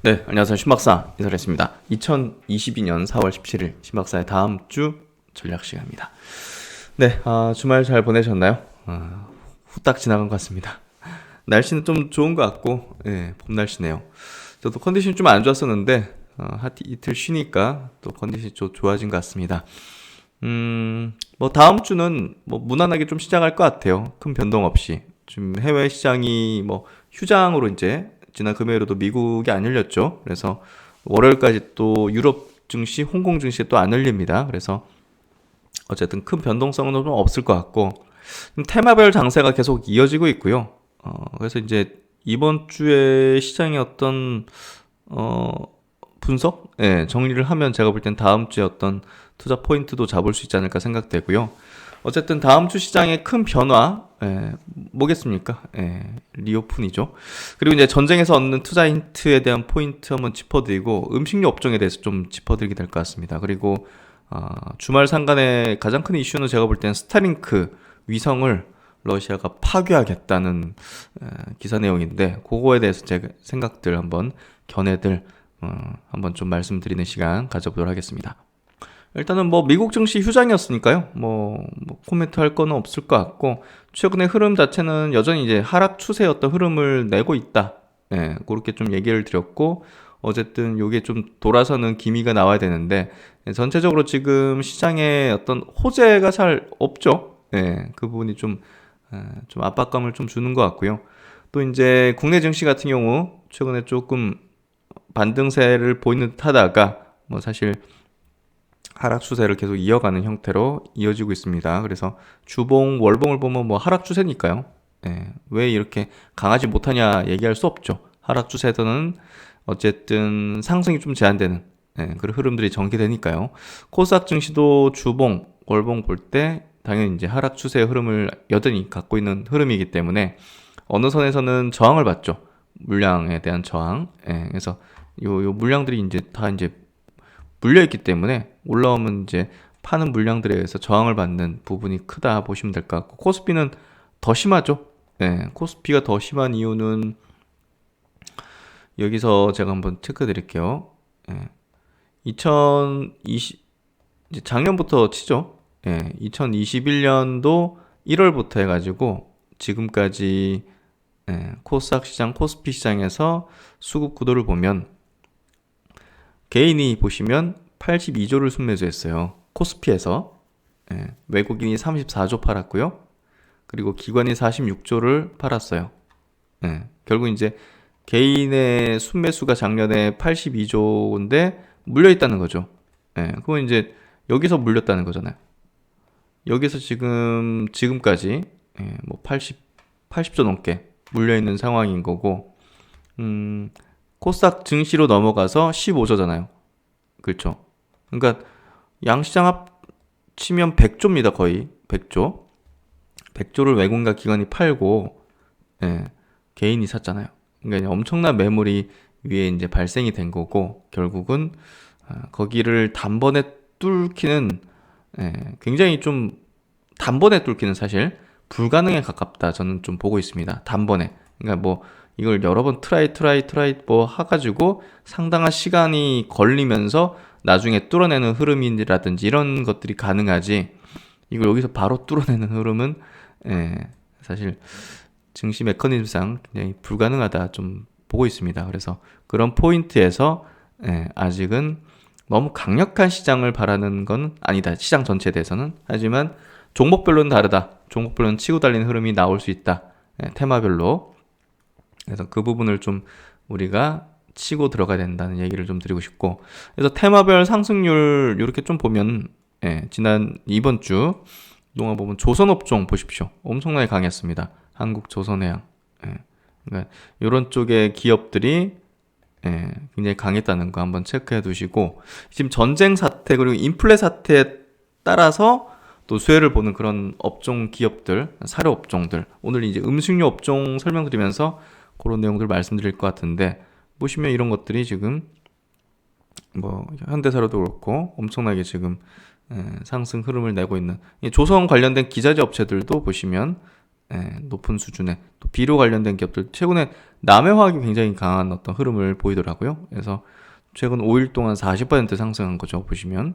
네, 안녕하세요. 신박사 이설했습니다. 2022년 4월 17일 신박사의 다음 주 전략 시간입니다. 네, 주말 잘 보내셨나요? 후딱 지나간 것 같습니다. 날씨는 좀 좋은 것 같고, 봄 날씨네요. 저도 컨디션이 좀 안 좋았었는데, 이틀 쉬니까 또 컨디션이 좀 좋아진 것 같습니다. 뭐 다음 주는 뭐 무난하게 좀 시작할 것 같아요. 큰 변동 없이. 지금 해외 시장이 뭐 휴장으로 이제 지난 금요일에도 미국이 안 열렸죠. 그래서 월요일까지 또 유럽 증시, 홍콩 증시 또 안 열립니다. 그래서 어쨌든 큰 변동성은 좀 없을 것 같고 테마별 장세가 계속 이어지고 있고요. 그래서 이제 이번 주에 시장의 어떤 분석, 정리를 하면 제가 볼 땐 다음 주에 어떤 투자 포인트도 잡을 수 있지 않을까 생각되고요. 어쨌든 다음 주 시장의 큰 변화, 뭐겠습니까? 리오픈이죠. 그리고 이제 전쟁에서 얻는 투자 힌트에 대한 포인트 한번 짚어드리고 음식료 업종에 대해서 좀 짚어드리게 될 것 같습니다. 그리고 주말 상간의 가장 큰 이슈는 제가 볼 땐 스타링크 위성을 러시아가 파괴하겠다는 기사 내용인데 그거에 대해서 제 생각들 한번 견해들 한번 좀 말씀드리는 시간 가져보도록 하겠습니다. 일단은 뭐 미국 증시 휴장이었으니까요. 뭐 코멘트 할 거는 없을 것 같고 최근의 흐름 자체는 여전히 이제 하락 추세의 어떤 흐름을 내고 있다. 그렇게 좀 얘기를 드렸고 어쨌든 요게 좀 돌아서는 기미가 나와야 되는데 전체적으로 지금 시장에 어떤 호재가 잘 없죠. 그 부분이 좀 압박감을 좀 주는 것 같고요. 또 이제 국내 증시 같은 경우 최근에 조금 반등세를 보이는 듯 하다가 뭐 사실 하락 추세를 계속 이어가는 형태로 이어지고 있습니다. 그래서 주봉, 월봉을 보면 뭐 하락 추세니까요. 왜 이렇게 강하지 못하냐 얘기할 수 없죠. 하락 추세에서는 어쨌든 상승이 좀 제한되는 그런 흐름들이 전개되니까요. 코스닥 증시도 주봉, 월봉 볼 때 당연히 이제 하락 추세의 흐름을 여전히 갖고 있는 흐름이기 때문에 어느 선에서는 저항을 받죠. 물량에 대한 저항. 그래서 요 물량들이 이제 다 이제 물려있기 때문에 올라오면 이제 파는 물량들에 의해서 저항을 받는 부분이 크다 보시면 될 것 같고 코스피는 더 심하죠. 코스피가 더 심한 이유는 여기서 제가 한번 체크 드릴게요. 2020 이제 작년부터 치죠. 2021년도 1월부터 해가지고 지금까지 코스닥 시장, 코스피 시장에서 수급 구도를 보면 개인이 보시면 82조를 순매수했어요. 코스피에서. 외국인이 34조 팔았고요. 그리고 기관이 46조를 팔았어요. 결국 이제 개인의 순매수가 작년에 82조인데 물려있다는 거죠. 그건 이제 여기서 물렸다는 거잖아요. 여기서 지금까지 뭐 80조 넘게 물려있는 상황인 거고 코스닥 증시로 넘어가서 15조잖아요. 그렇죠. 그러니까 양시장 합치면 100조입니다. 거의 100조. 100조를 외국인과 기관이 팔고 개인이 샀잖아요. 그러니까 엄청난 매물이 위에 이제 발생이 된 거고 결국은 거기를 단번에 뚫기는 굉장히 좀 단번에 뚫기는 사실 불가능에 가깝다 저는 좀 보고 있습니다. 단번에. 그러니까 뭐 이걸 여러 번 트라이 뭐 해가지고 상당한 시간이 걸리면서 나중에 뚫어내는 흐름이라든지 이런 것들이 가능하지 이걸 여기서 바로 뚫어내는 흐름은 사실 증시 메커니즘상 굉장히 불가능하다 좀 보고 있습니다. 그래서 그런 포인트에서 아직은 너무 강력한 시장을 바라는 건 아니다. 시장 전체에 대해서는. 하지만 종목별로는 다르다. 종목별로는 치고 달리는 흐름이 나올 수 있다. 테마별로. 그래서 그 부분을 좀 우리가 치고 들어가야 된다는 얘기를 좀 드리고 싶고 그래서 테마별 상승률 이렇게 좀 보면 지난 이번 주 동안 보면 조선업종 보십시오. 엄청나게 강했습니다. 한국조선해양. 그러니까 이런 쪽의 기업들이 굉장히 강했다는 거 한번 체크해 두시고 지금 전쟁 사태 그리고 인플레 사태에 따라서 또 수혜를 보는 그런 업종 기업들, 사료 업종들 오늘 이제 음식료 업종 설명드리면서 그런 내용들 말씀드릴 것 같은데 보시면 이런 것들이 지금 뭐 현대사료도 그렇고 엄청나게 지금 상승 흐름을 내고 있는 조선 관련된 기자재 업체들도 보시면 높은 수준의 또 비료 관련된 기업들 최근에 남해화학이 굉장히 강한 어떤 흐름을 보이더라고요. 그래서 최근 5일 동안 40% 상승한 거죠. 보시면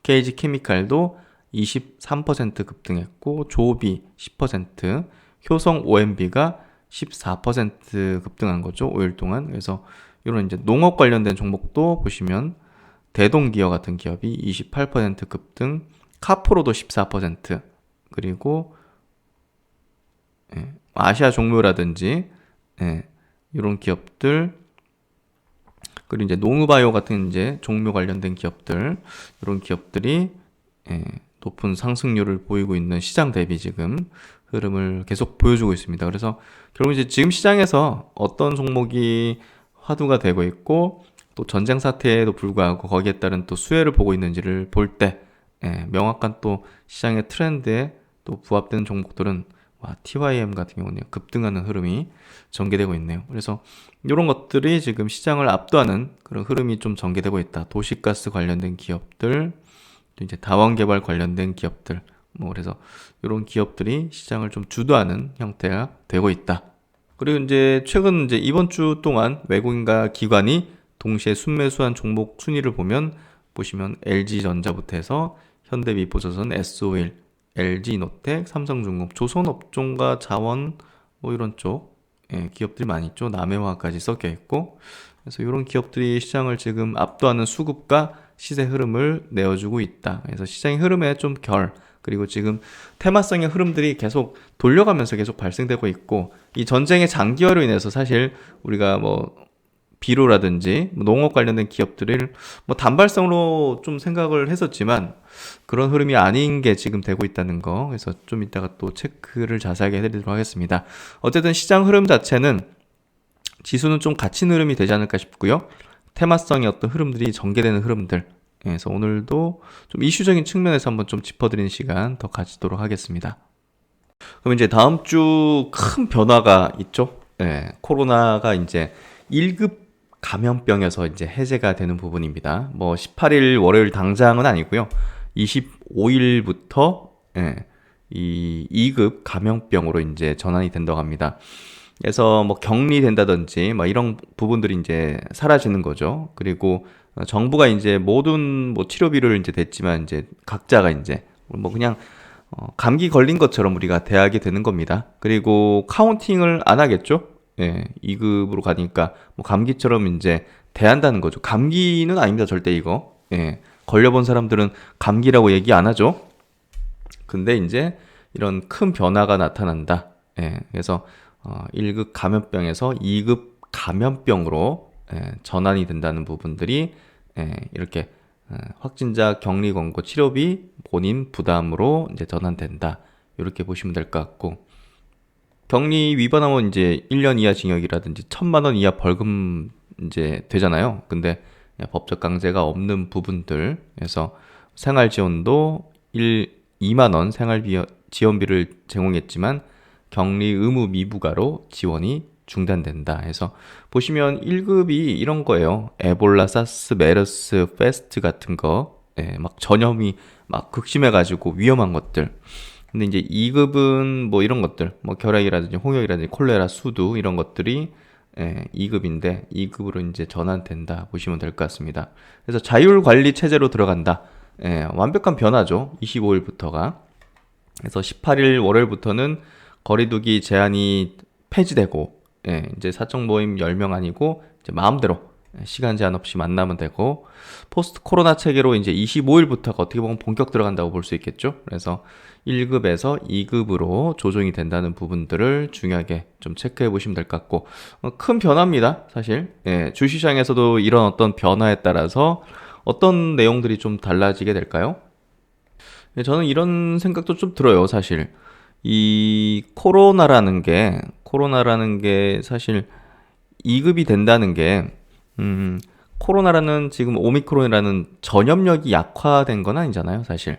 KG 케미칼도 23% 급등했고 조비 10%, 효성 OMB가 14% 급등한 거죠. 5일 동안. 그래서 이런 이제 농업 관련된 종목도 보시면 대동기어 같은 기업이 28% 급등, 카프로도 14%, 그리고 아시아 종묘라든지 이런 기업들, 그리고 이제 농우바이오 같은 이제 종묘 관련된 기업들, 이런 기업들이 높은 상승률을 보이고 있는 시장 대비 지금 흐름을 계속 보여주고 있습니다. 그래서 결국 이제 지금 시장에서 어떤 종목이 화두가 되고 있고 또 전쟁 사태에도 불구하고 거기에 따른 또 수혜를 보고 있는지를 볼 때 명확한 또 시장의 트렌드에 또 부합되는 종목들은 TYM 같은 경우는 급등하는 흐름이 전개되고 있네요. 그래서 이런 것들이 지금 시장을 압도하는 그런 흐름이 좀 전개되고 있다. 도시가스 관련된 기업들, 또 이제 다원개발 관련된 기업들, 그래서 이런 기업들이 시장을 좀 주도하는 형태가 되고 있다. 그리고 이제 최근 이제 이번 주 동안 외국인과 기관이 동시에 순매수한 종목 순위를 보시면 LG전자부터 해서 현대미포조선, S-오일, LG노텍, 삼성중공업, 조선업종과 자원 이런 쪽 기업들이 많이 있죠. 남해화까지 섞여 있고, 그래서 이런 기업들이 시장을 지금 압도하는 수급과 시세 흐름을 내어주고 있다. 그래서 시장의 흐름에 좀 그리고 지금 테마성의 흐름들이 계속 돌려가면서 계속 발생되고 있고, 이 전쟁의 장기화로 인해서 사실 우리가 비료라든지 농업 관련된 기업들을 단발성으로 좀 생각을 했었지만 그런 흐름이 아닌 게 지금 되고 있다는 거. 그래서 좀 이따가 또 체크를 자세하게 해드리도록 하겠습니다. 어쨌든 시장 흐름 자체는 지수는 좀 갇힌 흐름이 되지 않을까 싶고요. 테마성의 어떤 흐름들이 전개되는 흐름들. 그래서 오늘도 좀 이슈적인 측면에서 한번 좀 짚어드리는 시간 더 가지도록 하겠습니다. 그럼 이제 다음 주 큰 변화가 있죠. 코로나가 이제 1급 감염병에서 이제 해제가 되는 부분입니다. 18일 월요일 당장은 아니고요. 25일부터 이 2급 감염병으로 이제 전환이 된다고 합니다. 그래서 격리된다든지 이런 부분들이 이제 사라지는 거죠. 그리고 정부가 이제 모든 치료비를 이제 댔지만 이제 각자가 이제 그냥 감기 걸린 것처럼 우리가 대하게 되는 겁니다. 그리고 카운팅을 안 하겠죠. 2급으로 가니까 감기처럼 이제 대한다는 거죠. 감기는 아닙니다. 절대 이거. 걸려본 사람들은 감기라고 얘기 안 하죠. 근데 이제 이런 큰 변화가 나타난다. 그래서 1급 감염병에서 2급 감염병으로 전환이 된다는 부분들이 이렇게 확진자 격리 권고 치료비 본인 부담으로 이제 전환된다. 이렇게 보시면 될 것 같고, 격리 위반하면 이제 1년 이하 징역이라든지 1,000만 원 이하 벌금 이제 되잖아요. 근데 법적 강제가 없는 부분들, 그래서 생활지원도 2만 원 지원비를 제공했지만 격리 의무 미부과로 지원이 중단된다 해서 보시면 1급이 이런 거예요. 에볼라, 사스, 메르스, 페스트 같은 거, 전염이 극심해가지고 위험한 것들. 근데 이제 2급은 이런 것들, 결핵이라든지 홍역이라든지 콜레라, 수두 이런 것들이 2급인데 2급으로 이제 전환된다 보시면 될 것 같습니다. 그래서 자율관리 체제로 들어간다. 완벽한 변화죠. 25일부터가. 그래서 18일 월요일부터는 거리두기 제한이 폐지되고, 이제 사적 모임 10명 아니고 이제 마음대로 시간 제한 없이 만나면 되고, 포스트 코로나 체계로 이제 25일부터가 어떻게 보면 본격 들어간다고 볼 수 있겠죠. 그래서 1급에서 2급으로 조정이 된다는 부분들을 중요하게 좀 체크해 보시면 될 것 같고, 큰 변화입니다. 사실 주시장에서도 이런 어떤 변화에 따라서 어떤 내용들이 좀 달라지게 될까요? 저는 이런 생각도 좀 들어요. 사실 이 코로나라는 게 사실 2급이 된다는 게 코로나라는 지금 오미크론이라는 전염력이 약화된 건 아니잖아요, 사실.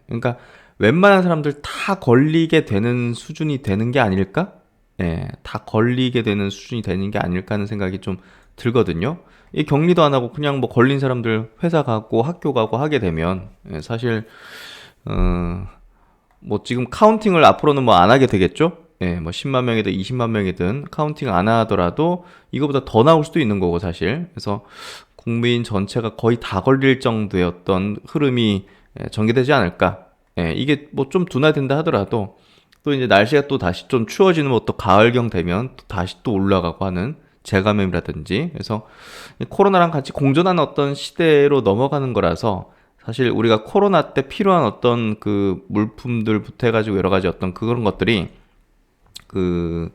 그러니까 웬만한 사람들 다 걸리게 되는 수준이 되는 게 아닐까? 다 걸리게 되는 수준이 되는 게 아닐까 하는 생각이 좀 들거든요. 이 격리도 안 하고 그냥 걸린 사람들 회사 가고 학교 가고 하게 되면 사실 뭐 지금 카운팅을 앞으로는 뭐 안 하게 되겠죠? 예, 뭐 10만 명이든 20만 명이든 카운팅 안 하더라도 이거보다 더 나올 수도 있는 거고 사실. 그래서 국민 전체가 거의 다 걸릴 정도의 어떤 흐름이 전개되지 않을까. 예, 이게 뭐 좀 둔화된다 하더라도 또 이제 날씨가 또 다시 좀 추워지는 뭐 또 가을경 되면 또 다시 또 올라가고 하는 재감염이라든지. 그래서 코로나랑 같이 공존하는 어떤 시대로 넘어가는 거라서 사실 우리가 코로나 때 필요한 어떤 그 물품들부터 해가지고 여러 가지 어떤 그런 것들이 그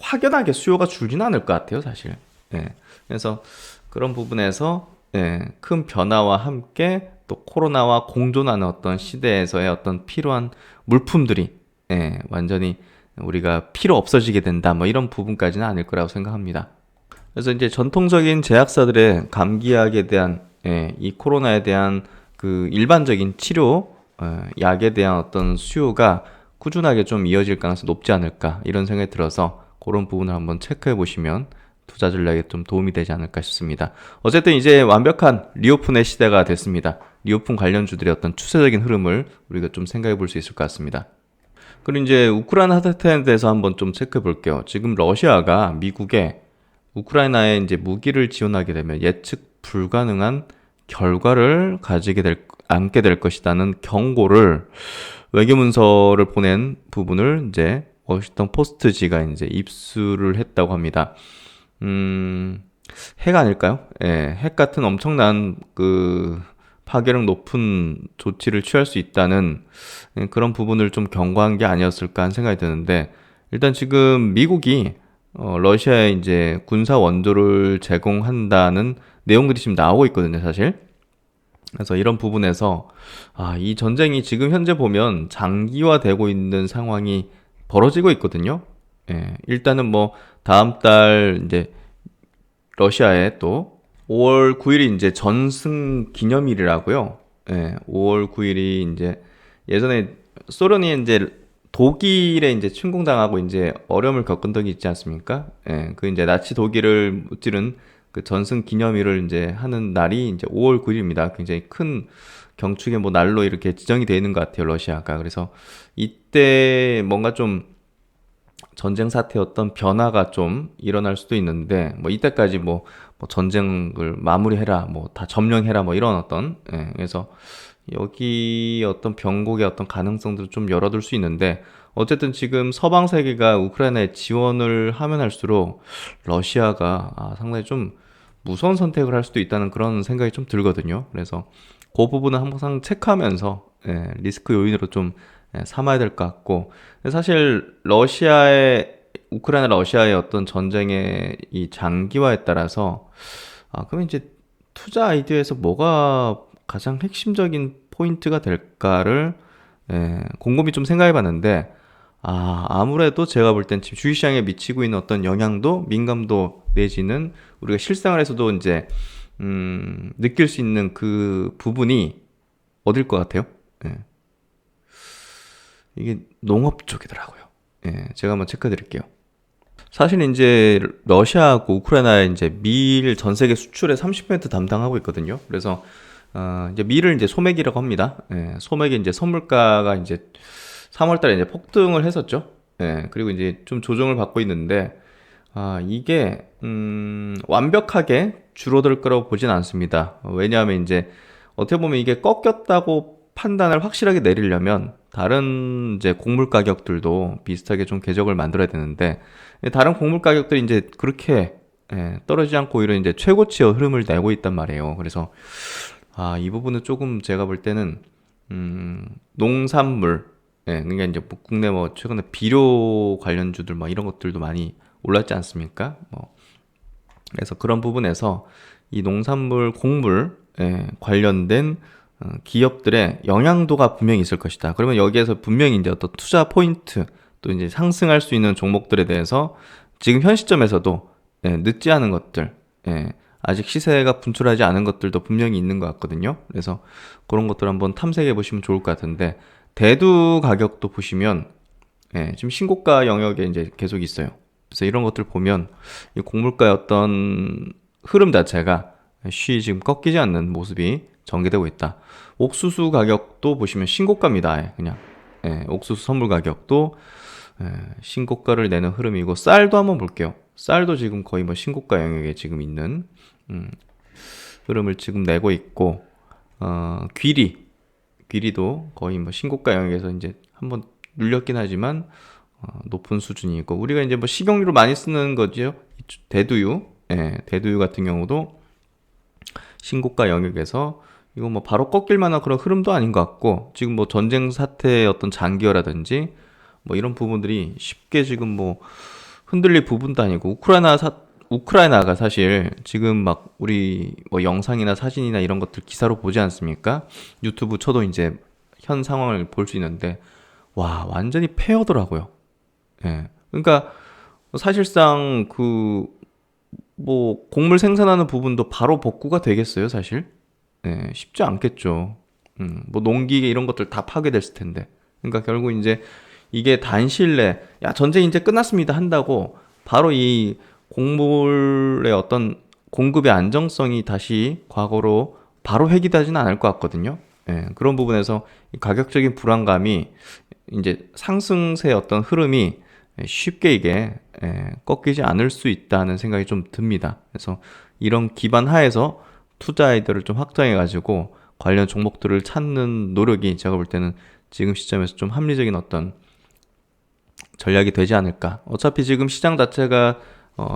확연하게 수요가 줄지는 않을 것 같아요, 사실. 예. 그래서 그런 부분에서 큰 변화와 함께 또 코로나와 공존하는 어떤 시대에서의 어떤 필요한 물품들이 완전히 우리가 필요 없어지게 된다, 뭐 이런 부분까지는 아닐 거라고 생각합니다. 그래서 이제 전통적인 제약사들의 감기약에 대한 이 코로나에 대한 그 일반적인 치료 약에 대한 어떤 수요가 꾸준하게 좀 이어질 가능성이 높지 않을까 이런 생각이 들어서 그런 부분을 한번 체크해 보시면 투자 전략에 좀 도움이 되지 않을까 싶습니다. 어쨌든 이제 완벽한 리오픈의 시대가 됐습니다. 리오픈 관련주들의 어떤 추세적인 흐름을 우리가 좀 생각해 볼 수 있을 것 같습니다. 그리고 이제 우크라이나 사태에 대해서 한번 좀 체크해 볼게요. 지금 러시아가 미국에 우크라이나에 이제 무기를 지원하게 되면 예측 불가능한 결과를 안게 될 것이라는 경고를 외교문서를 보낸 부분을 이제 워싱턴 포스트지가 이제 입수를 했다고 합니다. 핵 아닐까요? 예, 핵 같은 엄청난 그 파괴력 높은 조치를 취할 수 있다는 그런 부분을 좀 경고한 게 아니었을까 하는 생각이 드는데, 일단 지금 미국이 러시아에 이제 군사 원조를 제공한다는 내용들이 지금 나오고 있거든요, 사실. 그래서 이런 부분에서 이 전쟁이 지금 현재 보면 장기화되고 있는 상황이 벌어지고 있거든요. 예, 일단은 뭐 다음 달 이제 러시아에 또 5월 9일이 이제 전승 기념일이라고요. 예, 5월 9일이 이제 예전에 소련이 이제 독일에 이제 침공당하고 이제 어려움을 겪은 적이 있지 않습니까? 예, 그 이제 나치 독일을 무찌른 그 전승 기념일을 이제 하는 날이 이제 5월 9일입니다. 굉장히 큰 경축의 뭐 날로 이렇게 지정이 되어 있는 것 같아요, 러시아가. 그래서 이때 뭔가 좀 전쟁 사태의 어떤 변화가 좀 일어날 수도 있는데, 뭐 이때까지 뭐 전쟁을 마무리해라, 뭐 다 점령해라, 뭐 이런 어떤, 그래서 여기 어떤 병곡의 어떤 가능성들을 좀 열어둘 수 있는데, 어쨌든 지금 서방 세계가 우크라이나에 지원을 하면 할수록 러시아가 상당히 좀 무서운 선택을 할 수도 있다는 그런 생각이 좀 들거든요. 그래서 그 부분은 항상 체크하면서 리스크 요인으로 좀 삼아야 될 것 같고, 사실 우크라이나 러시아의 어떤 전쟁의 이 장기화에 따라서 그러면 이제 투자 아이디어에서 뭐가 가장 핵심적인 포인트가 될까를 곰곰이 좀 생각해 봤는데, 아무래도 제가 볼 땐 지금 주식시장에 미치고 있는 어떤 영향도, 민감도 내지는 우리가 실생활에서도 이제 느낄 수 있는 그 부분이 어딜 것 같아요? 이게 농업 쪽이더라고요. 제가 한번 체크해 드릴게요. 사실 이제 러시아하고 우크라이나에 이제 밀 전 세계 수출의 30% 담당하고 있거든요. 그래서 이제 밀을 이제 소맥이라고 합니다. 소맥이 이제 선물가가 이제 3월달에 이제 폭등을 했었죠. 그리고 이제 좀 조정을 받고 있는데, 이게 완벽하게 줄어들 거라고 보진 않습니다. 왜냐하면 이제 어떻게 보면 이게 꺾였다고 판단을 확실하게 내리려면 다른 이제 곡물 가격들도 비슷하게 좀 궤적을 만들어야 되는데, 다른 곡물 가격들이 이제 그렇게 떨어지지 않고 오히려 이제 최고치의 흐름을 내고 있단 말이에요. 그래서 이 부분은 조금 제가 볼 때는 농산물, 그러니까 이제 뭐 국내 뭐 최근에 비료 관련주들 뭐 이런 것들도 많이 올랐지 않습니까? 그래서 그런 부분에서 이 농산물, 곡물 관련된 기업들의 영향도가 분명히 있을 것이다. 그러면 여기에서 분명히 이제 어떤 투자 포인트, 또 이제 상승할 수 있는 종목들에 대해서 지금 현 시점에서도 늦지 않은 것들, 아직 시세가 분출하지 않은 것들도 분명히 있는 것 같거든요. 그래서 그런 것들 한번 탐색해 보시면 좋을 것 같은데, 대두 가격도 보시면 지금 신고가 영역에 이제 계속 있어요. 그래서 이런 것들 보면 이 곡물가의 어떤 흐름 자체가 쉬 지금 꺾이지 않는 모습이 전개되고 있다. 옥수수 가격도 보시면 신고가입니다. 그냥 옥수수 선물 가격도 신고가를 내는 흐름이고, 쌀도 한번 볼게요. 쌀도 지금 거의 뭐 신고가 영역에 지금 있는 흐름을 지금 내고 있고, 귀리도 거의 뭐 신고가 영역에서 이제 한번 눌렸긴 하지만 높은 수준이고, 우리가 이제 뭐 식용유로 많이 쓰는 거죠. 대두유, 대두유 같은 경우도 신고가 영역에서 이거 뭐 바로 꺾일 만한 그런 흐름도 아닌 것 같고, 지금 뭐 전쟁 사태의 어떤 장기화라든지 뭐 이런 부분들이 쉽게 지금 뭐 흔들릴 부분도 아니고, 우크라이나가 사실 지금 막 우리 뭐 영상이나 사진이나 이런 것들 기사로 보지 않습니까? 유튜브 쳐도 이제 현 상황을 볼 수 있는데, 와, 완전히 폐허더라고요. 그러니까 사실상 그 뭐 곡물 생산하는 부분도 바로 복구가 되겠어요, 사실? 쉽지 않겠죠. 뭐 농기 이런 것들 다 파괴됐을 텐데. 그러니까 결국 이제 이게 단시일 내, 야, 전쟁 이제 끝났습니다 한다고 바로 이 곡물의 어떤 공급의 안정성이 다시 과거로 바로 회귀되지는 않을 것 같거든요. 그런 부분에서 이 가격적인 불안감이 이제 상승세의 어떤 흐름이 쉽게 이게 꺾이지 않을 수 있다는 생각이 좀 듭니다. 그래서 이런 기반 하에서 투자 아이디어를 좀 확장해 가지고 관련 종목들을 찾는 노력이 제가 볼 때는 지금 시점에서 좀 합리적인 어떤 전략이 되지 않을까. 어차피 지금 시장 자체가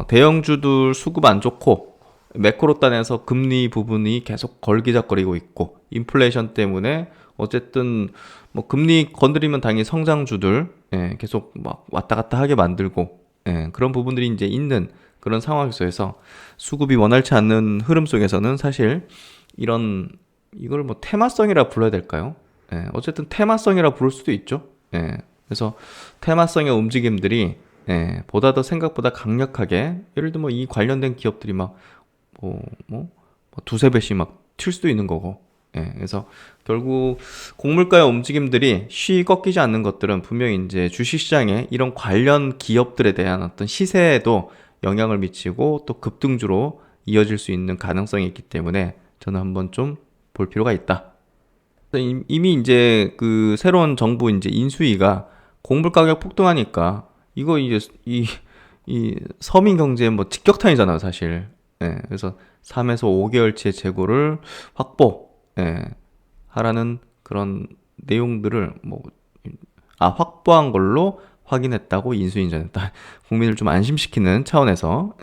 대형주들 수급 안 좋고, 매크로단에서 금리 부분이 계속 걸기작거리고 있고, 인플레이션 때문에 어쨌든 뭐 금리 건드리면 당연히 성장주들 계속 막 왔다 갔다 하게 만들고, 그런 부분들이 이제 있는 그런 상황 속에서 수급이 원활치 않는 흐름 속에서는 사실 이걸 뭐 테마성이라 불러야 될까요? 어쨌든 테마성이라 부를 수도 있죠. 그래서 테마성의 움직임들이 보다 더 생각보다 강력하게, 예를 들면 이 관련된 기업들이 막 두세 배씩 막 튈 수도 있는 거고. 그래서 결국 곡물가의 움직임들이 쉬이 꺾이지 않는 것들은 분명히 이제 주식시장에 이런 관련 기업들에 대한 어떤 시세에도 영향을 미치고 또 급등주로 이어질 수 있는 가능성이 있기 때문에 저는 한번 좀 볼 필요가 있다. 이미 이제 그 새로운 정부 이제 인수위가 곡물 가격 폭등하니까 이거 이제 이 서민 경제에 뭐 직격탄이잖아요, 사실. 그래서 3에서 5개월치의 재고를 하라는 그런 내용들을 확보한 걸로 확인했다고 인수위 전했다. 국민을 좀 안심시키는 차원에서.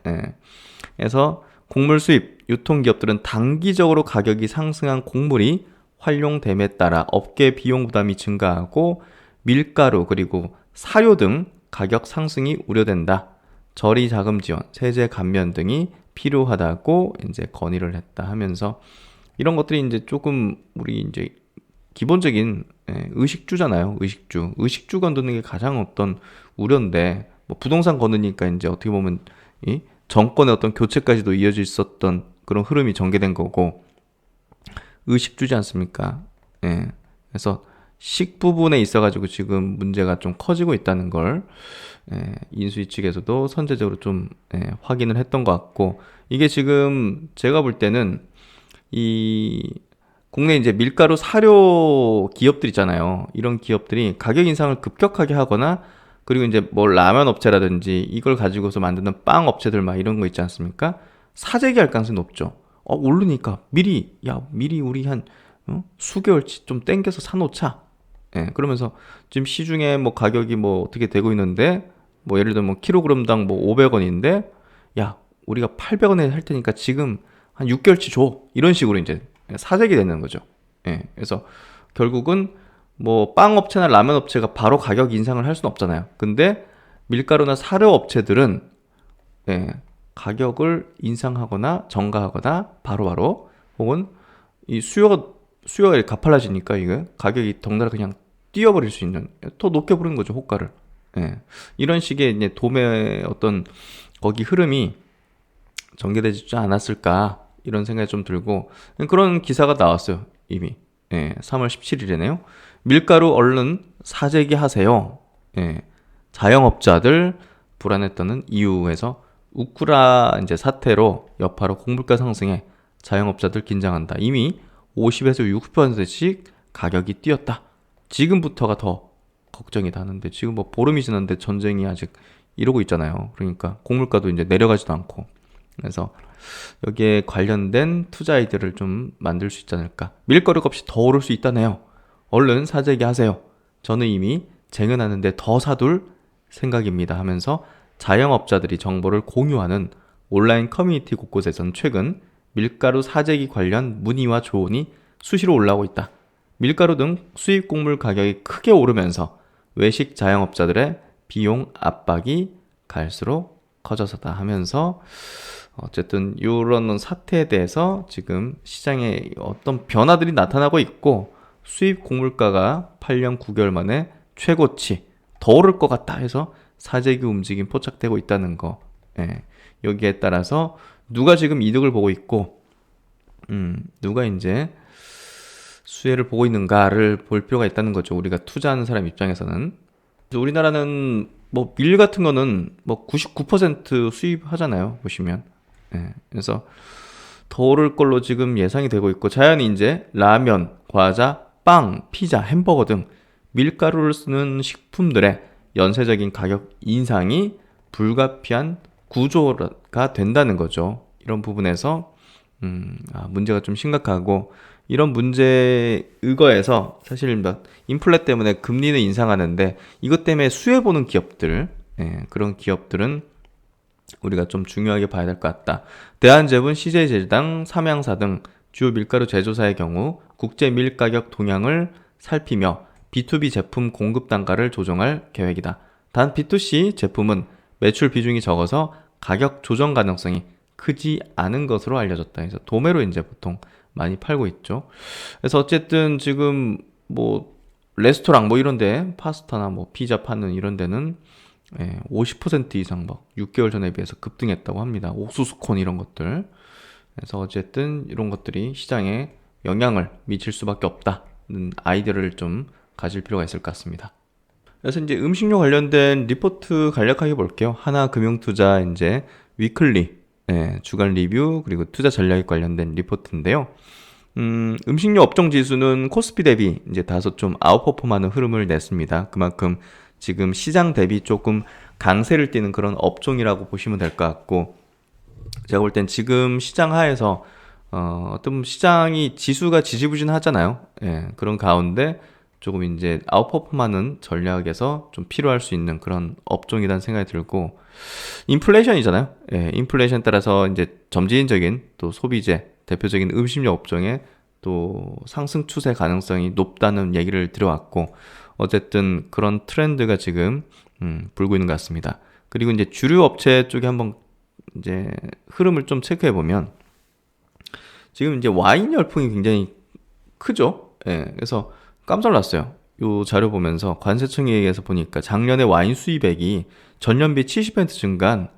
그래서 곡물 수입, 유통기업들은 단기적으로 가격이 상승한 곡물이 활용됨에 따라 업계 비용 부담이 증가하고 밀가루 그리고 사료 등 가격 상승이 우려된다. 저리 자금 지원, 세제 감면 등이 필요하다고 이제 건의를 했다 하면서, 이런 것들이 이제 조금 우리 이제 기본적인 의식주잖아요. 의식주 건드는 게 가장 어떤 우려인데, 뭐 부동산 건드니까 이제 어떻게 보면 이 정권의 어떤 교체까지도 이어질 수 있었던 그런 흐름이 전개된 거고, 의식주지 않습니까? 그래서 식 부분에 있어가지고 지금 문제가 좀 커지고 있다는 걸 인수위 측에서도 선제적으로 좀 확인을 했던 것 같고, 이게 지금 제가 볼 때는 이 국내 이제 밀가루 사료 기업들 있잖아요. 이런 기업들이 가격 인상을 급격하게 하거나, 그리고 이제 뭐 라면 업체라든지 이걸 가지고서 만드는 빵 업체들 막 이런 거 있지 않습니까? 사재기 할 가능성이 높죠. 오르니까 미리 우리 한 수개월치 좀 땡겨서 사놓자. 그러면서 지금 시중에 뭐 가격이 뭐 어떻게 되고 있는데, 뭐 예를 들면 뭐 킬로그램당 뭐 500원인데, 야, 우리가 800원에 할 테니까 지금 한 6개월치 줘. 이런 식으로 이제 사재기 되는 거죠. 그래서 결국은 뭐 빵 업체나 라면 업체가 바로 가격 인상을 할 수는 없잖아요. 근데 밀가루나 사료 업체들은 가격을 인상하거나 정가하거나 바로바로, 혹은 이 수요가 가팔라지니까 이거 가격이 덩달아 그냥 뛰어버릴 수 있는, 더 높게 부르는 거죠, 호가를. 이런 식의 이제 도매의 어떤 거기 흐름이 전개되지 않았을까, 이런 생각이 좀 들고, 그런 기사가 나왔어요, 이미. 3월 17일이네요. 밀가루 얼른 사재기 하세요. 자영업자들 불안에 떠는 이유에서 우크라 이제 사태로 여파로 곡물가 상승에 자영업자들 긴장한다. 이미 50에서 60%씩 가격이 뛰었다. 지금부터가 더 걱정이 나는데 지금 뭐 보름이 지났는데 전쟁이 아직 이러고 있잖아요. 그러니까 곡물가도 이제 내려가지도 않고. 그래서 여기에 관련된 투자 아이디어를 좀 만들 수 있지 않을까. 밀가루 값이 더 오를 수 있다네요. 얼른 사재기 하세요. 저는 이미 쟁여놨는데 더 사둘 생각입니다 하면서 자영업자들이 정보를 공유하는 온라인 커뮤니티 곳곳에선 최근 밀가루 사재기 관련 문의와 조언이 수시로 올라오고 있다. 밀가루 등 수입 곡물 가격이 크게 오르면서 외식 자영업자들의 비용 압박이 갈수록 커져서다 하면서 어쨌든 이런 사태에 대해서 지금 시장에 어떤 변화들이 나타나고 있고 수입 곡물가가 8년 9개월 만에 최고치 더 오를 것 같다 해서 사재기 움직임 포착되고 있다는 거. 예. 여기에 따라서 누가 지금 이득을 보고 있고 누가 이제 수혜를 보고 있는가를 볼 필요가 있다는 거죠. 우리가 투자하는 사람 입장에서는. 우리나라는 뭐 밀 같은 거는 뭐 99% 수입하잖아요. 보시면. 예. 그래서 더 오를 걸로 지금 예상이 되고 있고 자연히 이제 라면, 과자, 빵, 피자, 햄버거 등 밀가루를 쓰는 식품들의 연쇄적인 가격 인상이 불가피한 구조가 된다는 거죠. 이런 부분에서 문제가 좀 심각하고 이런 문제에 의거해서 사실 막 인플레 때문에 금리는 인상하는데 이것 때문에 수혜 보는 기업들, 그런 기업들은 우리가 좀 중요하게 봐야 될 것 같다. 대한제분, CJ제당, 삼양사 등 주요 밀가루 제조사의 경우 국제 밀 가격 동향을 살피며 B2B 제품 공급 단가를 조정할 계획이다. 단 B2C 제품은 매출 비중이 적어서 가격 조정 가능성이 크지 않은 것으로 알려졌다. 그래서 도매로 이제 보통 많이 팔고 있죠. 그래서 어쨌든 지금 뭐 레스토랑 뭐 이런데 파스타나 뭐 피자 파는 이런 데는 50% 이상 막 6개월 전에 비해서 급등했다고 합니다. 옥수수콘 이런 것들. 그래서 어쨌든 이런 것들이 시장에 영향을 미칠 수밖에 없다는 아이디어를 좀 가질 필요가 있을 것 같습니다. 그래서 이제 음식료 관련된 리포트 간략하게 볼게요. 하나금융투자 이제 위클리 주간 리뷰 그리고 투자 전략에 관련된 리포트인데요. 음식료 업종 지수는 코스피 대비 이제 다소 좀 아웃퍼폼하는 흐름을 냈습니다. 그만큼 지금 시장 대비 조금 강세를 띠는 그런 업종이라고 보시면 될 것 같고 제가 볼 땐 지금 시장 하에서 어떤 시장이 지수가 지지부진하잖아요. 그런 가운데 조금 이제 아웃퍼폼하는 전략에서 좀 필요할 수 있는 그런 업종이라는 생각이 들고 인플레이션이잖아요. 인플레이션 따라서 이제 점진적인 또 소비재 대표적인 음식료 업종에 또 상승 추세 가능성이 높다는 얘기를 들어왔고 어쨌든 그런 트렌드가 지금 불고 있는 것 같습니다. 그리고 이제 주류 업체 쪽에 한번 이제 흐름을 좀 체크해 보면 지금 이제 와인 열풍이 굉장히 크죠. 그래서 깜짝 놀랐어요. 요 자료 보면서 관세청에 의해서 보니까 작년에 와인 수입액이 전년비 70% 증가한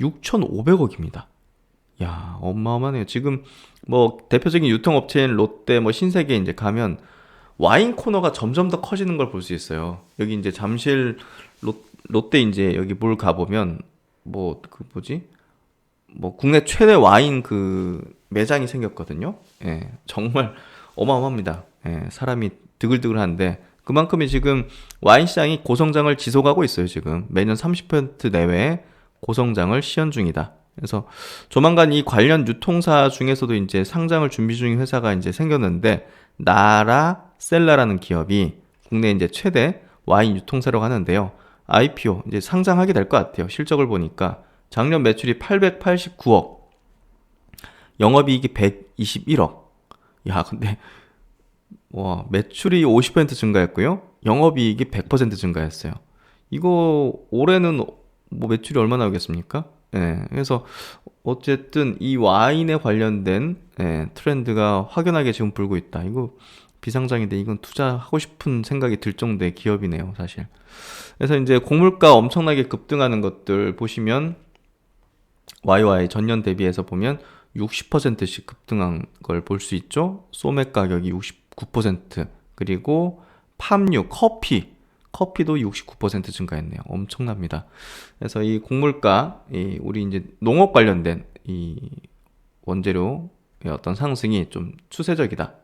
6,500억입니다. 야, 어마어마하네요. 지금 뭐 대표적인 유통업체인 롯데, 뭐 신세계 이제 가면 와인 코너가 점점 더 커지는 걸 볼 수 있어요. 여기 이제 잠실 롯데 이제 여기 뭘 가보면 뭐 그 뭐지? 뭐 국내 최대 와인 그 매장이 생겼거든요. 정말 어마어마합니다. 사람이 드글드글한데 그만큼이 지금 와인 시장이 고성장을 지속하고 있어요. 지금 매년 30% 내외의 고성장을 시현 중이다. 그래서 조만간 이 관련 유통사 중에서도 이제 상장을 준비 중인 회사가 이제 생겼는데 나라 셀라라는 기업이 국내 이제 최대 와인 유통사라고 하는데요. IPO 이제 상장하게 될 것 같아요. 실적을 보니까 작년 매출이 889억, 영업이익이 121억. 야, 근데 와, 매출이 50% 증가했고요. 영업이익이 100% 증가했어요. 이거 올해는 뭐 매출이 얼마나 나오겠습니까? 그래서 어쨌든 이 와인에 관련된 트렌드가 확연하게 지금 불고 있다. 이거 비상장인데 이건 투자하고 싶은 생각이 들 정도의 기업이네요, 사실. 그래서 이제 곡물가 엄청나게 급등하는 것들 보시면 YY 전년 대비해서 보면 60%씩 급등한 걸 볼 수 있죠. 소맥 가격이 69%, 그리고 팜유, 커피도 69% 증가했네요. 엄청납니다. 그래서 이 곡물가, 우리 이제 농업 관련된 이 원재료의 어떤 상승이 좀 추세적이다.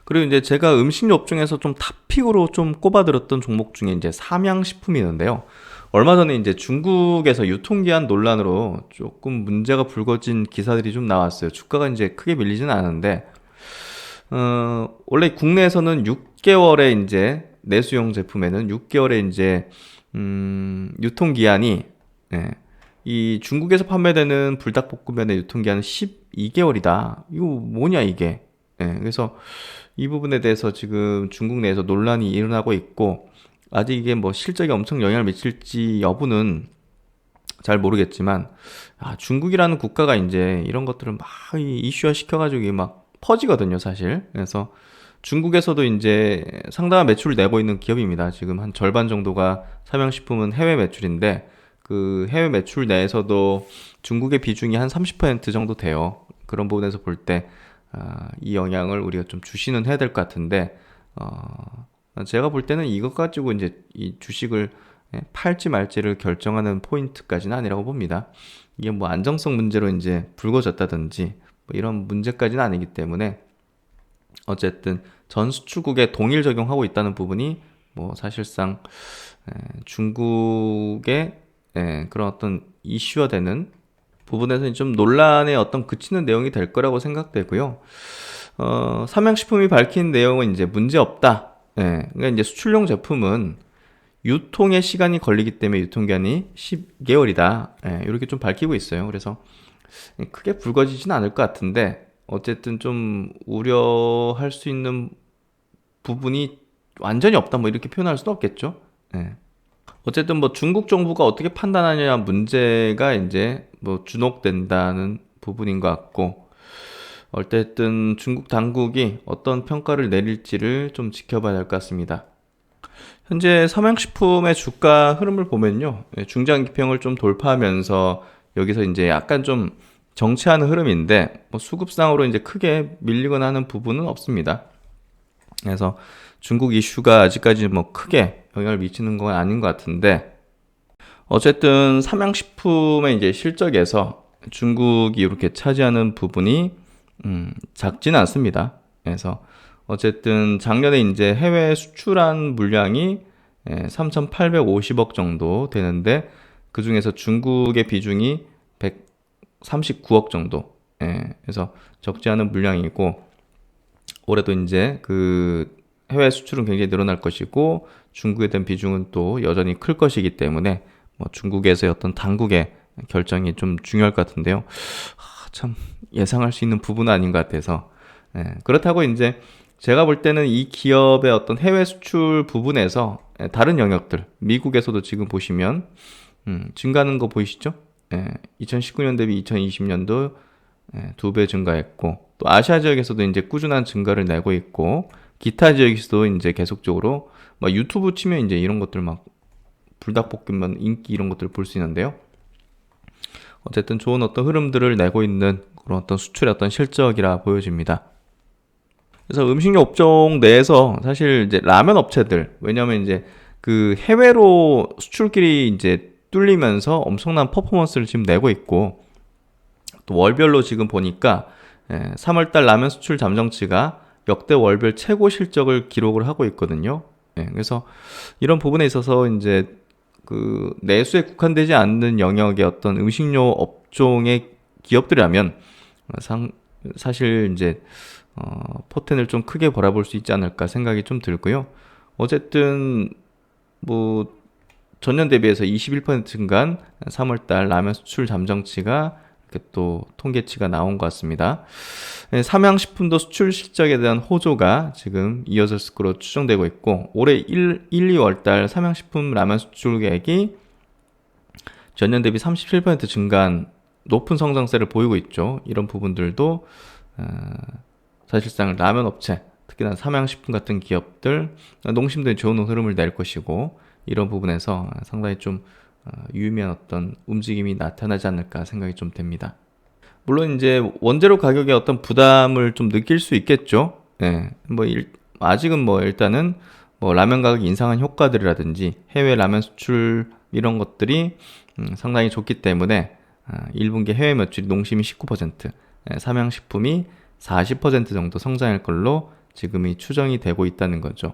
그리고 이제 제가 음식료 업종에서 좀 탑픽으로 좀 꼽아들었던 종목 중에 이제 삼양식품이 있는데요. 얼마 전에 이제 중국에서 유통기한 논란으로 조금 문제가 불거진 기사들이 좀 나왔어요. 주가가 이제 크게 밀리진 않았는데, 원래 국내에서는 6개월에 이제 내수용 제품에는 6개월에 이제 유통기한이, 예, 이 중국에서 판매되는 불닭볶음면의 유통기한은 12개월이다. 이거 뭐냐 이게? 예, 그래서 이 부분에 대해서 지금 중국 내에서 논란이 일어나고 있고, 아직 이게 뭐 실적에 엄청 영향을 미칠지 여부는 잘 모르겠지만, 중국이라는 국가가 이제 이런 것들을 막 이슈화 시켜가지고 이게 막 퍼지거든요, 사실. 그래서 중국에서도 이제 상당한 매출을 내고 있는 기업입니다. 지금 한 절반 정도가 삼양식품은 해외 매출인데, 그 해외 매출 내에서도 중국의 비중이 한 30% 정도 돼요. 그런 부분에서 볼 때, 이 영향을 우리가 좀 주시는 해야 될 것 같은데, 제가 볼 때는 이것 가지고 이제 이 주식을 팔지 말지를 결정하는 포인트까지는 아니라고 봅니다. 이게 뭐 안정성 문제로 이제 불거졌다든지 뭐 이런 문제까지는 아니기 때문에, 어쨌든 전 수출국에 동일 적용하고 있다는 부분이 뭐 사실상 중국의 그런 어떤 이슈화되는 부분에서는 좀 논란의 어떤 그치는 내용이 될 거라고 생각되고요. 삼양식품이 밝힌 내용은 이제 문제 없다. 그러니까 이제 수출용 제품은 유통의 시간이 걸리기 때문에 유통기한이 10개월이다. 이렇게 좀 밝히고 있어요. 그래서 크게 불거지진 않을 것 같은데, 어쨌든 좀 우려할 수 있는 부분이 완전히 없다. 뭐 이렇게 표현할 수는 없겠죠. 어쨌든 뭐 중국 정부가 어떻게 판단하느냐 문제가 이제 뭐 주목된다는 부분인 것 같고, 어쨌든 중국 당국이 어떤 평가를 내릴지를 좀 지켜봐야 할 것 같습니다. 현재 삼양식품의 주가 흐름을 보면요, 중장기평을 좀 돌파하면서 여기서 이제 약간 좀 정체하는 흐름인데, 뭐 수급상으로 이제 크게 밀리거나 하는 부분은 없습니다. 그래서 중국 이슈가 아직까지 뭐 크게 영향을 미치는 건 아닌 것 같은데, 어쨌든 삼양식품의 이제 실적에서 중국이 이렇게 차지하는 부분이 작지는 않습니다. 그래서 어쨌든 작년에 이제 해외 수출한 물량이 3,850억 정도 되는데, 그 중에서 중국의 비중이 139억 정도. 그래서 적지 않은 물량이고, 올해도 이제 그 해외 수출은 굉장히 늘어날 것이고, 중국에 대한 비중은 또 여전히 클 것이기 때문에 뭐 중국에서의 어떤 당국의 결정이 좀 중요할 것 같은데요. 참 예상할 수 있는 부분은 아닌 것 같아서, 그렇다고 이제 제가 볼 때는 이 기업의 어떤 해외 수출 부분에서 다른 영역들, 미국에서도 지금 보시면 증가하는 거 보이시죠? 2019년 대비 2020년도 2배 증가했고, 또 아시아 지역에서도 이제 꾸준한 증가를 내고 있고, 기타 지역에서도 이제 계속적으로 막 유튜브 치면 이제 이런 것들 막 불닭볶음면 인기 이런 것들을 볼 수 있는데요. 어쨌든 좋은 어떤 흐름들을 내고 있는 그런 어떤 수출의 어떤 실적이라 보여집니다. 그래서 음식료 업종 내에서 사실 이제 라면 업체들, 왜냐면 이제 그 해외로 수출길이 이제 뚫리면서 엄청난 퍼포먼스를 지금 내고 있고, 또 월별로 지금 보니까 3월달 라면 수출 잠정치가 역대 월별 최고 실적을 기록을 하고 있거든요. 그래서 이런 부분에 있어서 이제 그 내수에 국한되지 않는 영역의 어떤 음식료 업종의 기업들이라면 사실 이제 포텐을 좀 크게 바라볼 수 있지 않을까 생각이 좀 들고요. 어쨌든 뭐 전년 대비해서 21% 증가한 3월달 라면 수출 잠정치가 이렇게 또 통계치가 나온 것 같습니다. 삼양식품도 수출 실적에 대한 호조가 지금 이어졌을 것으로 추정되고 있고, 올해 1, 2월달 삼양식품 라면 수출액이 전년 대비 37% 증가한 높은 성장세를 보이고 있죠. 이런 부분들도 사실상 라면 업체, 특히나 삼양식품 같은 기업들, 농심들이 좋은 흐름을 낼 것이고, 이런 부분에서 상당히 좀 유의미한 어떤 움직임이 나타나지 않을까 생각이 좀 됩니다. 물론 이제 원재료 가격에 어떤 부담을 좀 느낄 수 있겠죠. 아직은 뭐 일단은 뭐 라면 가격 인상한 효과들이라든지 해외 라면 수출 이런 것들이 상당히 좋기 때문에 1분기 해외 매출이 농심이 19%, 삼양식품이 40% 정도 성장할 걸로 지금이 추정이 되고 있다는 거죠.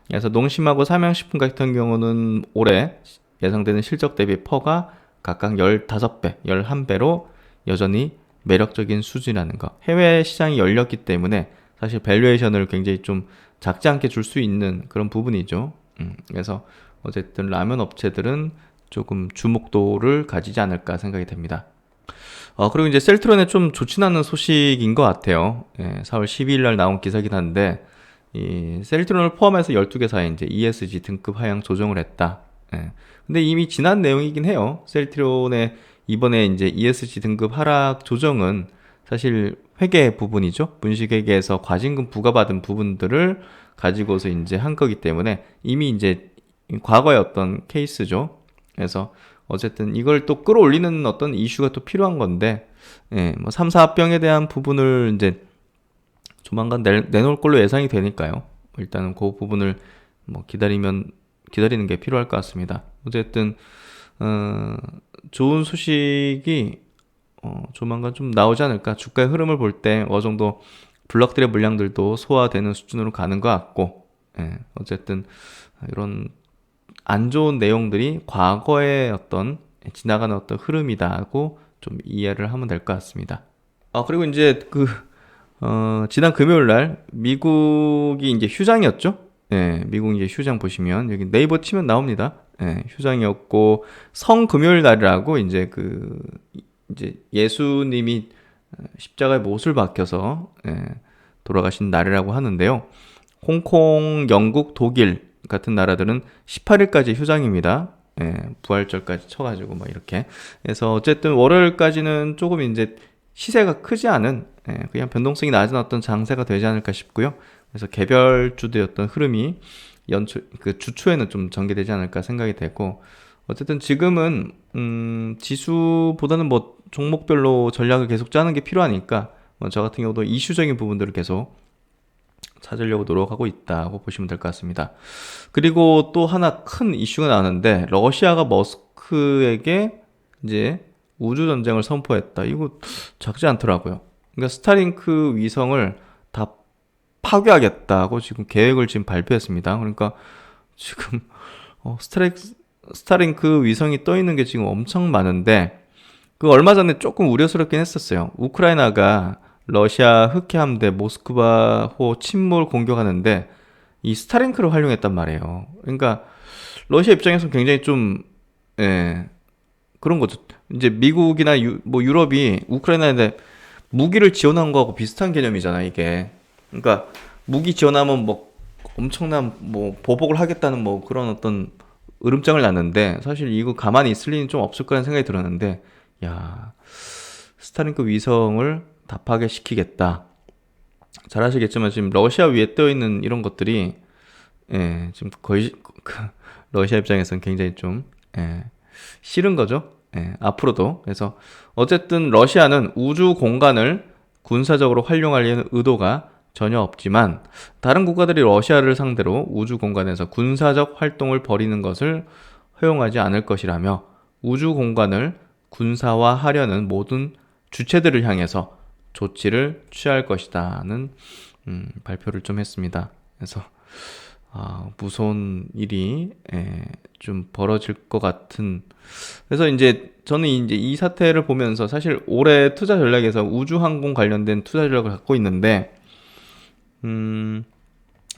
그래서 농심하고 삼양식품 같은 경우는 올해 예상되는 실적 대비 퍼가 각각 15배, 11배로 여전히 매력적인 수준이라는 거. 해외 시장이 열렸기 때문에 사실 밸류에이션을 굉장히 좀 작지 않게 줄 수 있는 그런 부분이죠. 그래서 어쨌든 라면 업체들은 조금 주목도를 가지지 않을까 생각이 됩니다. 그리고 이제 셀트론의 좀 좋진 않은 소식인 것 같아요. 4월 12일 날 나온 기사긴 한데, 이 셀트론을 포함해서 12개사에 이제 ESG 등급 하향 조정을 했다. 근데 이미 지난 내용이긴 해요. 셀트론의 이번에 이제 ESG 등급 하락 조정은 사실 회계 부분이죠. 분식회계에서 과징금 부과받은 부분들을 가지고서 이제 한 거기 때문에 이미 이제 과거의 어떤 케이스죠. 그래서 어쨌든 이걸 또 끌어올리는 어떤 이슈가 또 필요한 건데, 뭐 3, 4합병에 대한 부분을 이제 조만간 내놓을 걸로 예상이 되니까요. 일단은 그 부분을 뭐 기다리는 게 필요할 것 같습니다. 어쨌든 좋은 소식이 조만간 좀 나오지 않을까. 주가의 흐름을 볼 때 어느 정도 블록들의 물량들도 소화되는 수준으로 가는 것 같고, 어쨌든 이런 안 좋은 내용들이 과거의 어떤 지나가는 어떤 흐름이다고 좀 이해를 하면 될 것 같습니다. 그리고 이제 지난 금요일 날 미국이 이제 휴장이었죠. 미국 이제 휴장 보시면 여기 네이버 치면 나옵니다. 휴장이었고 성금요일 날이라고 이제 이제 예수님이 십자가에 못을 박혀서 돌아가신 날이라고 하는데요. 홍콩, 영국, 독일 같은 나라들은 18일까지 휴장입니다. 부활절까지 쳐가지고 뭐 이렇게. 그래서 어쨌든 월요일까지는 조금 이제 시세가 크지 않은 그냥 변동성이 낮은 어떤 장세가 되지 않을까 싶고요. 그래서 개별주들의 어떤 흐름이 주초에는 좀 전개되지 않을까 생각이 되고, 어쨌든 지금은 지수보다는 뭐 종목별로 전략을 계속 짜는 게 필요하니까 저 같은 경우도 이슈적인 부분들을 계속 찾으려고 노력하고 있다고 보시면 될 것 같습니다. 그리고 또 하나 큰 이슈가 나왔는데, 러시아가 머스크에게 이제 우주 전쟁을 선포했다. 이거 작지 않더라고요. 그러니까 스타링크 위성을 다 파괴하겠다고 지금 계획을 지금 발표했습니다. 그러니까 지금 스타링크 위성이 떠 있는 게 지금 엄청 많은데, 얼마 전에 조금 우려스럽긴 했었어요. 우크라이나가 러시아 흑해함대 모스크바호 침몰 공격하는데 이 스타링크를 활용했단 말이에요. 그러니까 러시아 입장에서 굉장히 좀 그런 거죠. 이제 미국이나 뭐 유럽이 우크라이나에 무기를 지원한 거하고 비슷한 개념이잖아, 이게. 그러니까 무기 지원하면 뭐 엄청난 뭐 보복을 하겠다는 뭐 그런 어떤 으름장을 놨는데, 사실 이거 가만히 있을 리는 좀 없을 거라는 생각이 들었는데, 야, 스타링크 위성을 다 파괴시키겠다. 잘 아시겠지만 지금 러시아 위에 떠 있는 이런 것들이 지금 거의 러시아 입장에서는 굉장히 좀 싫은 거죠. 앞으로도. 그래서 어쨌든 러시아는 우주 공간을 군사적으로 활용하려는 의도가 전혀 없지만, 다른 국가들이 러시아를 상대로 우주 공간에서 군사적 활동을 벌이는 것을 허용하지 않을 것이라며 우주 공간을 군사화하려는 모든 주체들을 향해서 조치를 취할 것이다는 발표를 좀 했습니다. 그래서 무서운 일이 좀 벌어질 것 같은. 그래서 이제 저는 이제 이 사태를 보면서 사실 올해 투자 전략에서 우주항공 관련된 투자 전략을 갖고 있는데,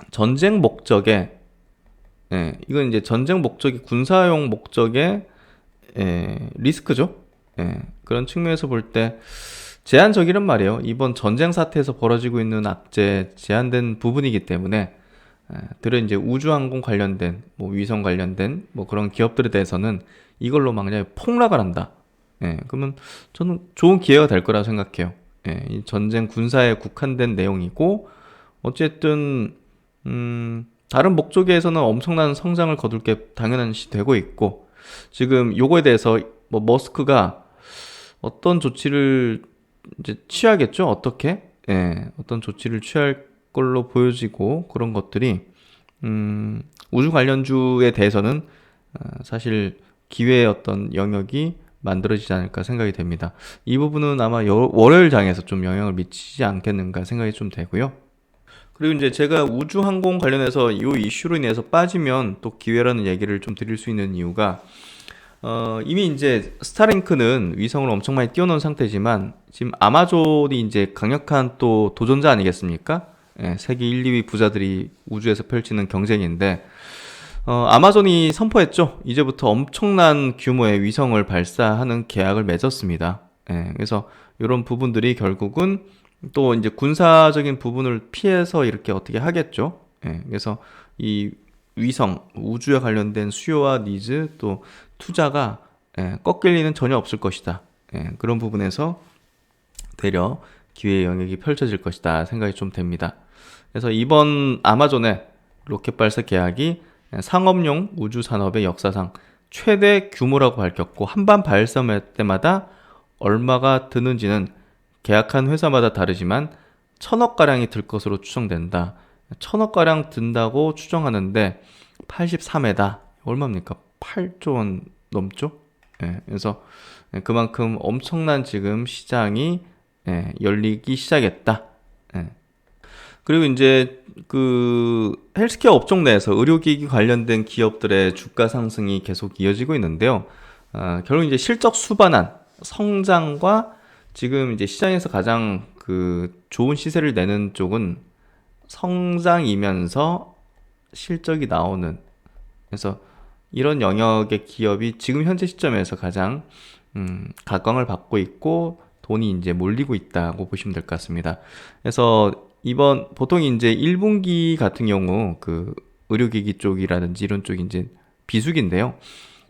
전쟁 목적에 이건 이제 전쟁 목적이 군사용 목적의 리스크죠. 그런 측면에서 볼 때 제한적이란 말이에요. 이번 전쟁 사태에서 벌어지고 있는 악재 제한된 부분이기 때문에 들은 이제 우주항공 관련된 뭐 위성 관련된 뭐 그런 기업들에 대해서는 이걸로 만약에 폭락을 한다. 그러면 저는 좋은 기회가 될 거라 생각해요. 이 전쟁 군사에 국한된 내용이고, 어쨌든 다른 목적에서는 엄청난 성장을 거둘 게 당연시 되고 있고, 지금 요거에 대해서 뭐 머스크가 어떤 조치를 이제 취하겠죠? 어떻게? 어떤 조치를 취할 걸로 보여지고, 그런 것들이 우주 관련주에 대해서는 사실 기회의 어떤 영역이 만들어지지 않을까 생각이 됩니다. 이 부분은 아마 월요일 장에서 좀 영향을 미치지 않겠는가 생각이 좀 되고요. 그리고 이제 제가 우주항공 관련해서 이 이슈로 인해서 빠지면 또 기회라는 얘기를 좀 드릴 수 있는 이유가 이미 이제 스타링크는 위성을 엄청 많이 띄워놓은 상태지만 지금 아마존이 이제 강력한 또 도전자 아니겠습니까? 예, 세계 1, 2위 부자들이 우주에서 펼치는 경쟁인데 아마존이 선포했죠. 이제부터 엄청난 규모의 위성을 발사하는 계약을 맺었습니다. 예, 그래서 이런 부분들이 결국은 또 이제 군사적인 부분을 피해서 이렇게 어떻게 하겠죠. 예, 그래서 이 위성, 우주에 관련된 수요와 니즈 또 투자가 꺾일 리는 전혀 없을 것이다. 그런 부분에서 되려 기회의 영역이 펼쳐질 것이다 생각이 좀 됩니다. 그래서 이번 아마존의 로켓 발사 계약이 상업용 우주 산업의 역사상 최대 규모라고 밝혔고 한 번 발사 때마다 얼마가 드는지는 계약한 회사마다 다르지만 1,000억가량이 들 것으로 추정된다. 1,000억가량 든다고 추정하는데 83회다. 얼마입니까? 8조 원 넘죠? 그래서 그만큼 엄청난 지금 시장이 열리기 시작했다. 그리고 이제 그 헬스케어 업종 내에서 의료기기 관련된 기업들의 주가 상승이 계속 이어지고 있는데요. 결국 이제 실적 수반한 성장과 지금 이제 시장에서 가장 그 좋은 시세를 내는 쪽은 성장이면서 실적이 나오는, 그래서 이런 영역의 기업이 지금 현재 시점에서 가장 각광을 받고 있고 돈이 이제 몰리고 있다고 보시면 될 것 같습니다. 그래서 이번 보통 이제 1분기 같은 경우 그 의료기기 쪽이라든지 이런 쪽이 이제 비수기인데요.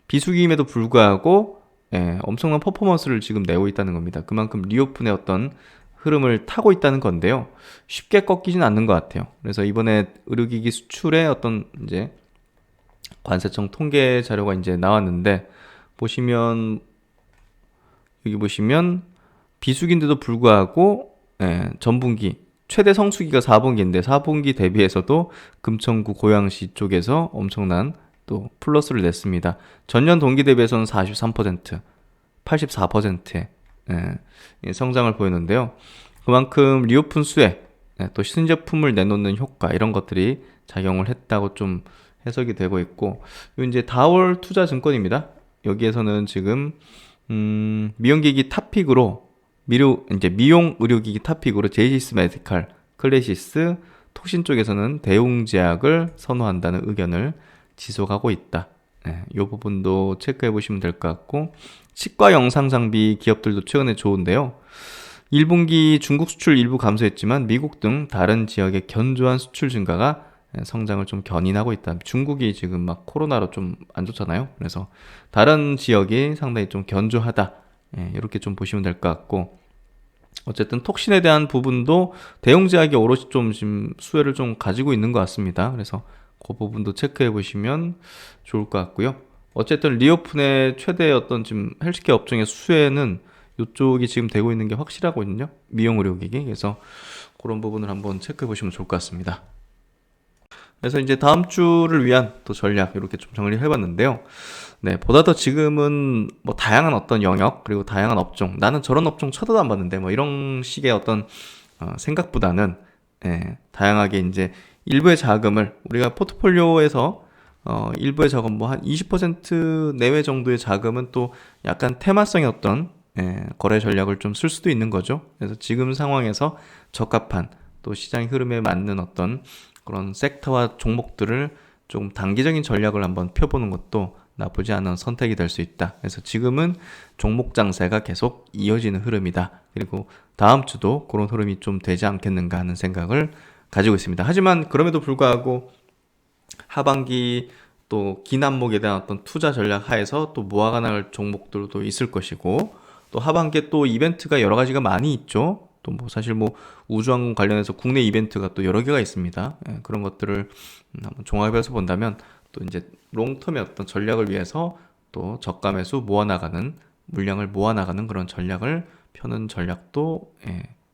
비수기임에도 불구하고 엄청난 퍼포먼스를 지금 내고 있다는 겁니다. 그만큼 리오픈의 어떤 흐름을 타고 있다는 건데요. 쉽게 꺾이진 않는 것 같아요. 그래서 이번에 의료기기 수출의 어떤 이제 관세청 통계 자료가 이제 나왔는데 보시면 여기 보시면 비수기인데도 불구하고 전분기 최대 성수기가 4분기인데 4분기 대비해서도 금천구 고양시 쪽에서 엄청난 또 플러스를 냈습니다. 전년 동기 대비해서는 43%, 84%의 성장을 보였는데요. 그만큼 리오픈 수혜, 또 신제품을 내놓는 효과 이런 것들이 작용을 했다고 좀 해석이 되고 있고, 이제 다올 투자증권입니다. 여기에서는 지금 미용기기 탑픽으로 이제 미용 의료기기 탑픽으로 제이시스 메디칼, 클래시스, 톡신 쪽에서는 대웅제약을 선호한다는 의견을 지속하고 있다. 이 부분도 체크해 보시면 될 것 같고, 치과 영상 장비 기업들도 최근에 좋은데요. 1분기 중국 수출 일부 감소했지만 미국 등 다른 지역의 견조한 수출 증가가 성장을 좀 견인하고 있다. 중국이 지금 막 코로나로 좀 안 좋잖아요. 그래서 다른 지역이 상당히 좀 견조하다. 이렇게 좀 보시면 될 것 같고, 어쨌든 톡신에 대한 부분도 대웅제약이 오롯이 좀 지금 수혜를 좀 가지고 있는 것 같습니다. 그래서 그 부분도 체크해 보시면 좋을 것 같고요. 어쨌든 리오픈의 최대 어떤 지금 헬스케어 업종의 수혜는 이쪽이 지금 되고 있는 게 확실하거든요. 미용 의료기기. 그래서 그런 부분을 한번 체크해 보시면 좋을 것 같습니다. 그래서 이제 다음 주를 위한 또 전략 이렇게 좀 정리를 해봤는데요. 보다 더 지금은 뭐 다양한 어떤 영역 그리고 다양한 업종, 나는 저런 업종 쳐다도 안 봤는데 뭐 이런 식의 어떤 생각보다는 다양하게 이제 일부의 자금을 우리가 포트폴리오에서 일부의 자금 뭐 한 20% 내외 정도의 자금은 또 약간 테마성의 어떤 거래 전략을 좀 쓸 수도 있는 거죠. 그래서 지금 상황에서 적합한 또 시장 흐름에 맞는 어떤 그런 섹터와 종목들을 조금 단기적인 전략을 한번 펴보는 것도 나쁘지 않은 선택이 될 수 있다. 그래서 지금은 종목 장세가 계속 이어지는 흐름이다. 그리고 다음 주도 그런 흐름이 좀 되지 않겠는가 하는 생각을 가지고 있습니다. 하지만 그럼에도 불구하고 하반기 또 기남목에 대한 어떤 투자 전략 하에서 또 모아가 나갈 종목들도 있을 것이고, 또 하반기에 또 이벤트가 여러 가지가 많이 있죠. 또 뭐 사실 뭐 우주항공 관련해서 국내 이벤트가 또 여러 개가 있습니다. 그런 것들을 한번 종합해서 본다면 또 이제 롱텀의 어떤 전략을 위해서 또 저가 매수 모아나가는, 물량을 모아나가는 그런 전략을 펴는 전략도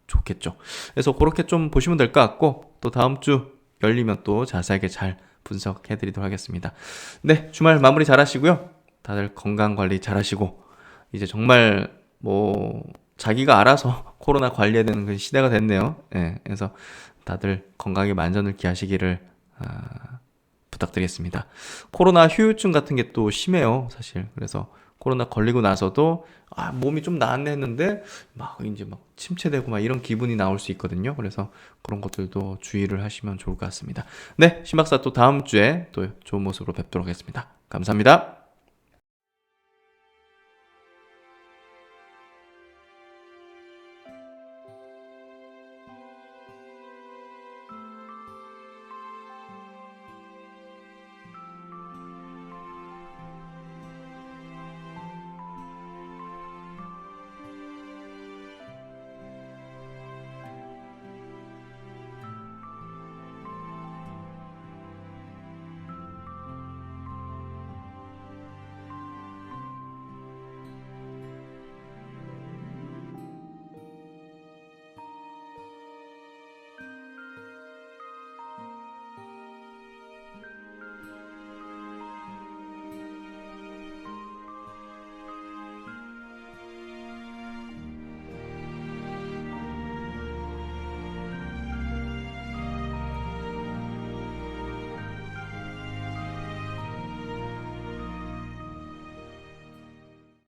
좋겠죠. 그래서 그렇게 좀 보시면 될 것 같고, 또 다음 주 열리면 또 자세하게 잘 분석해 드리도록 하겠습니다. 주말 마무리 잘 하시고요. 다들 건강 관리 잘 하시고, 이제 정말 뭐 자기가 알아서 코로나 관리해야 되는 그 시대가 됐네요. 그래서 다들 건강에 만전을 기하시기를 부탁드리겠습니다. 코로나 후유증 같은 게 또 심해요, 사실. 그래서 코로나 걸리고 나서도 몸이 좀 나았네 했는데 이제 침체되고 이런 기분이 나올 수 있거든요. 그래서 그런 것들도 주의를 하시면 좋을 것 같습니다. 네, 신박사 또 다음 주에 또 좋은 모습으로 뵙도록 하겠습니다. 감사합니다.